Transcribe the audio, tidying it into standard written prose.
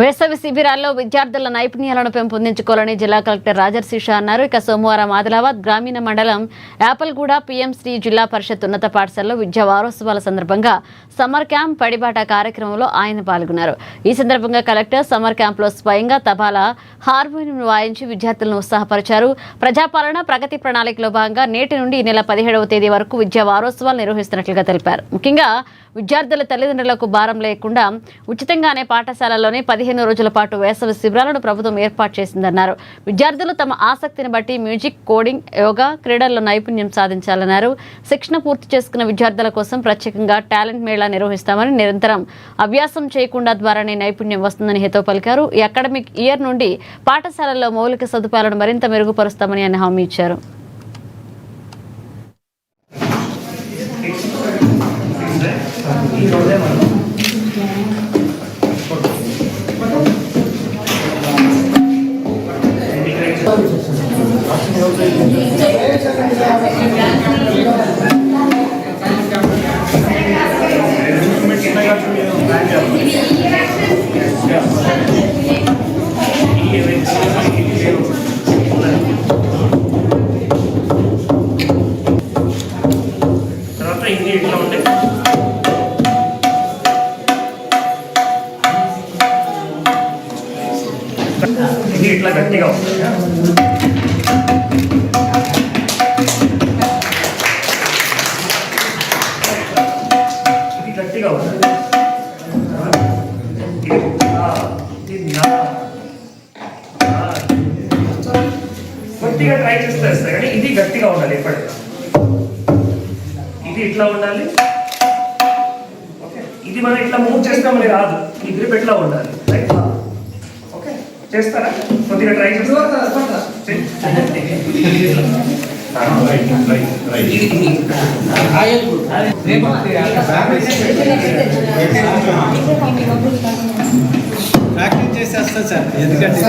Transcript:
వేసవి శిబిరాల్లో విద్యార్థుల నైపుణ్యాలను పెంపొందించుకోవాలని జిల్లా కలెక్టర్ రాజర్షిష అన్నారు. ఇక సోమవారం ఆదిలాబాద్ గ్రామీణ మండలం యాపల్గూడ పిఎంశ్రీ జిల్లా పరిషత్ ఉన్నత పాఠశాలలో విద్యా వారోత్సవాల సందర్భంగా సమ్మర్ క్యాంప్ పడిబాట కార్యక్రమంలో ఆయన పాల్గొన్నారు. ఈ సందర్భంగా కలెక్టర్ సమ్మర్ క్యాంప్లో స్వయంగా తబలా హార్మోనియం వాయించి విద్యార్థులను ఉత్సాహపరిచారు. ప్రజాపాలన ప్రగతి ప్రణాళికలో భాగంగా నేటి నుండి ఈ నెల 17వ తేదీ వరకు విద్యా వారోత్సవాలు నిర్వహిస్తున్నట్లుగా తెలిపారు. ముఖ్యంగా విద్యార్థుల తల్లిదండ్రులకు భారం లేకుండా ఉచితంగానే పాఠశాలలోనే 15 రోజుల పాటు వేసవి శిబిరాలను ప్రభుత్వం ఏర్పాటు చేసిందన్నారు. విద్యార్థులు తమ ఆసక్తిని బట్టి మ్యూజిక్, కోడింగ్, యోగా, క్రీడల్లో నైపుణ్యం సాధించాలన్నారు. శిక్షణ పూర్తి చేసుకున్న విద్యార్థుల కోసం ప్రత్యేకంగా టాలెంట్ మేళా నిర్వహిస్తామని, నిరంతరం అభ్యాసం చేయకుండా ద్వారానే నైపుణ్యం వస్తుందని హితవు పలికారు. ఈ అకాడమిక్ ఇయర్ నుండి పాఠశాలల్లో మౌలిక సదుపాయాలను మరింత మెరుగుపరుస్తామని ఆయన హామీ ఇచ్చారు. తర్వాత ఇది ఇట్లా ఉండే ఇది ఇట్లా గట్టిగా ఉంటుంది. ఇది గట్టిగా ఉంటుంది. కొద్దిగా ట్రై చేస్తే వస్తాయి కానీ ఇది గట్టిగా ఉండాలి. ఎప్పటికీ ఇది ఇట్లా ఉండాలి. ఓకే, ఇది మనం ఇట్లా మూవ్ చేస్తామని రాదు. ఈ గ్రిప్ ఎట్లా ఉండాలి. రైట్, ఓకే, చేస్తారా? కొద్దిగా ట్రై చేస్తారా? ప్రాక్టీస్ చేసేస్తా సార్, ఎందుకంటే